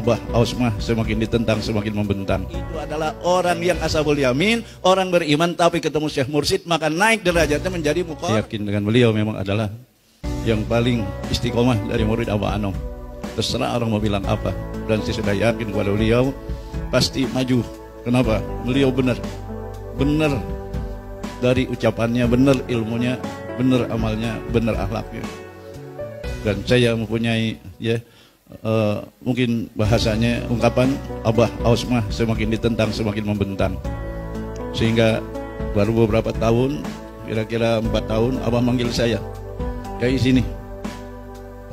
Abah Ausmah semakin ditentang semakin membentang. Itu adalah orang yang ashabul yamin, orang beriman tapi ketemu Syekh Mursyid maka naik derajatnya menjadi muqarrab. Saya yakin dengan beliau memang adalah yang paling istiqomah dari murid Abah Anom. Terserah orang mau bilang apa, dan saya sudah yakin kepada beliau pasti maju. Kenapa? Beliau benar dari ucapannya, benar ilmunya, benar amalnya, benar akhlaknya. Dan saya mempunyai mungkin bahasanya ungkapan Abah Ausmah semakin ditentang semakin membentang. Sehingga baru beberapa tahun, kira-kira 4 tahun, Abah manggil saya, kayak sini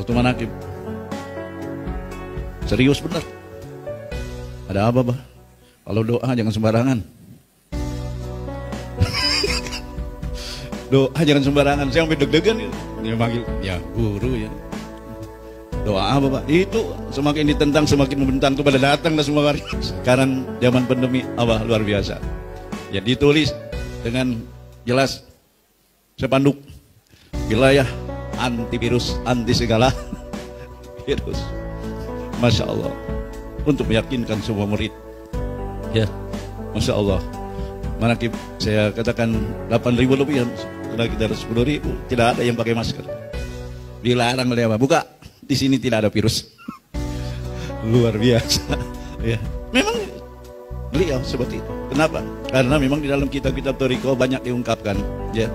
waktu manakib. Serius benar. Ada apa, Bah? Kalau doa jangan sembarangan. Doa jangan sembarangan. Saya sampai deg-degan. Dia manggil, ya guru ya. Doa apa, Pak? Itu semakin ditentang semakin membentang, tuh pada datang lah semua hari. Sekarang zaman pandemi, Abah luar biasa. Ya ditulis dengan jelas sepanduk, wilayah antivirus, anti segala virus. Masya Allah, untuk meyakinkan semua murid. Ya, Masya Allah. Manakib saya katakan 8.000 lebih, sudah kita 10.000, tidak ada yang pakai masker. Dilarang oleh apa? Buka, di sini tidak ada virus. Luar biasa. Ya, memang beliau seperti itu. Kenapa? Karena memang di dalam kitab-kitab Thariqah banyak diungkapkan. Ya,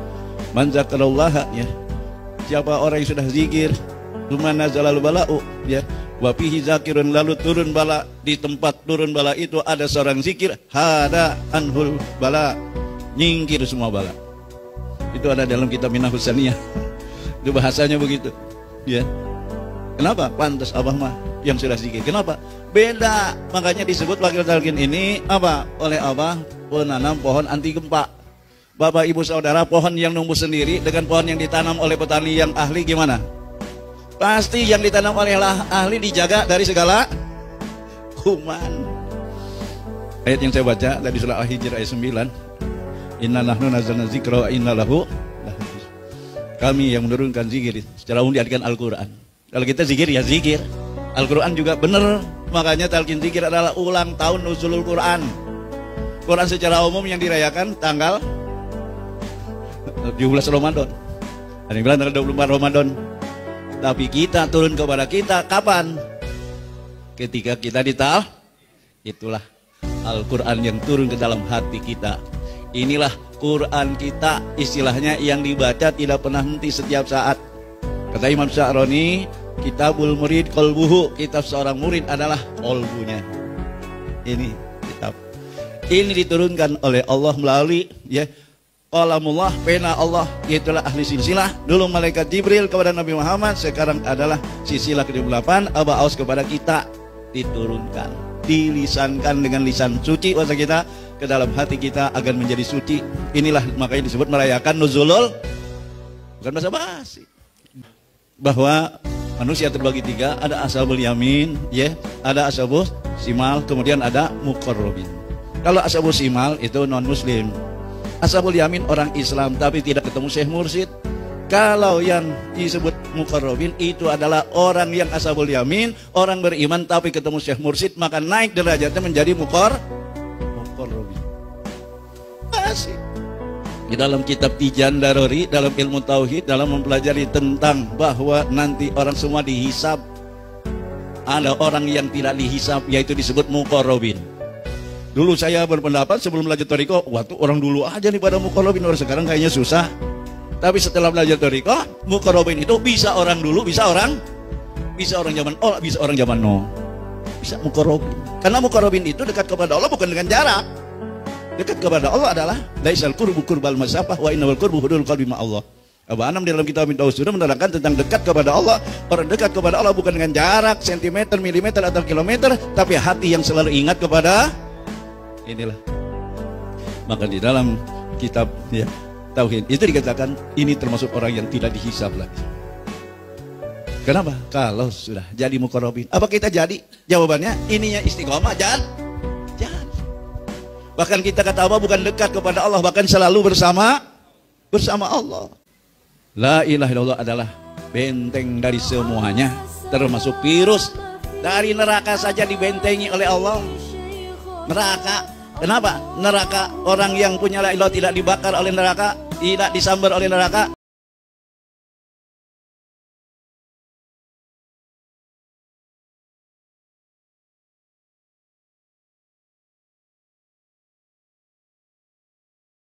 man zakarallaha, ya, siapa orang yang sudah zikir, Lumana zalal bala'u, ya, wapihi zakirun, lalu turun bala, di tempat turun bala itu ada seorang zikir, hada anhul bala, nyingkir semua bala. Itu ada dalam kitab Minah Husaniyah. Itu bahasanya begitu, ya. Kenapa? Pantas Abah mah yang sudah zikir. Kenapa? Beda. Makanya disebut wakil talqin ini apa? Oleh Abah penanam pohon anti gempa. Bapak ibu saudara, pohon yang numbuh sendiri dengan pohon yang ditanam oleh petani yang ahli gimana? Pasti yang ditanam oleh ahli dijaga dari segala kuman. Ayat yang saya baca dari surah Al-Hijr ayat 9. Inna nahnu nazzalna dzikra wa inna lahu lahafidz. Kami yang menurunkan zikir, secara umum diartikan Al-Quran. Kalau kita zikir ya zikir, Al-Quran juga benar. Makanya talqin zikir adalah ulang tahun nuzulul Quran. Quran secara umum yang dirayakan tanggal 17 Ramadan. Ada yang bilang tanggal 24 Ramadan. Tapi kita turun kepada kita kapan? Ketika kita dital. Itulah Al-Quran yang turun ke dalam hati kita. Inilah Quran kita, istilahnya yang dibaca tidak pernah henti setiap saat. Kata Imam Sya'roni, kitabul murid qalbuhu, kitab seorang murid adalah qalbunya. Ini kitab. Ini diturunkan oleh Allah melalui, ya, qalamullah, pena Allah, yaitulah ahli silsilah. Dulu malaikat Jibril kepada Nabi Muhammad, sekarang adalah silsilah ke-8 Abah Aus kepada kita, diturunkan, dilisankan dengan lisan suci bahasa kita ke dalam hati kita agar menjadi suci. Inilah makanya disebut merayakan nuzulul, bukan basa-basi. Bahwa manusia terbagi 3, ada ashabul yamin, ya, ada ashabul simal, kemudian ada muqarrabin. Kalau ashabul simal itu non muslim. Ashabul yamin orang Islam tapi tidak ketemu Syekh Mursyid. Kalau yang disebut muqarrabin itu adalah orang yang ashabul yamin, orang beriman tapi ketemu Syekh Mursyid maka naik derajatnya menjadi muqarrabin. Asik. Di dalam kitab Tijan Darori, dalam ilmu tauhid, dalam mempelajari tentang bahwa nanti orang semua dihisab. Ada orang yang tidak dihisab, yaitu disebut muqarrabin. Dulu saya berpendapat sebelum belajar Thariqah, waktu orang dulu aja nih pada muqarrabin, orang sekarang kayaknya susah. Tapi setelah belajar Thariqah, muqarrabin itu bisa orang dulu, bisa orang zaman oh, bisa orang zaman no. Bisa muqarrabin. Karena muqarrabin itu dekat kepada Allah bukan dengan jarak. Dekat kepada Allah adalah laisal qurbu qurbal masafah wa innal qurbu hudul qalbi ma Allah. Abah Anam di dalam kitab Tauhid sudah menerangkan tentang dekat kepada Allah. Orang dekat kepada Allah bukan dengan jarak, sentimeter, milimeter atau kilometer, tapi hati yang selalu ingat kepada inilah. Maka di dalam kitab, ya, Tauhid itu dikatakan ini termasuk orang yang tidak dihisab lagi. Kenapa? Kalau sudah jadi muqarrabin. Apa kita jadi? Jawabannya ininya istiqomah jangan. Bahkan kita kata apa, bukan dekat kepada Allah, bahkan selalu bersama Allah. La ilaha illallah adalah benteng dari semuanya, termasuk virus. Dari neraka saja dibentengi oleh Allah. Neraka, kenapa? Neraka, orang yang punya la ilaha illallah tidak dibakar oleh neraka, tidak disambar oleh neraka.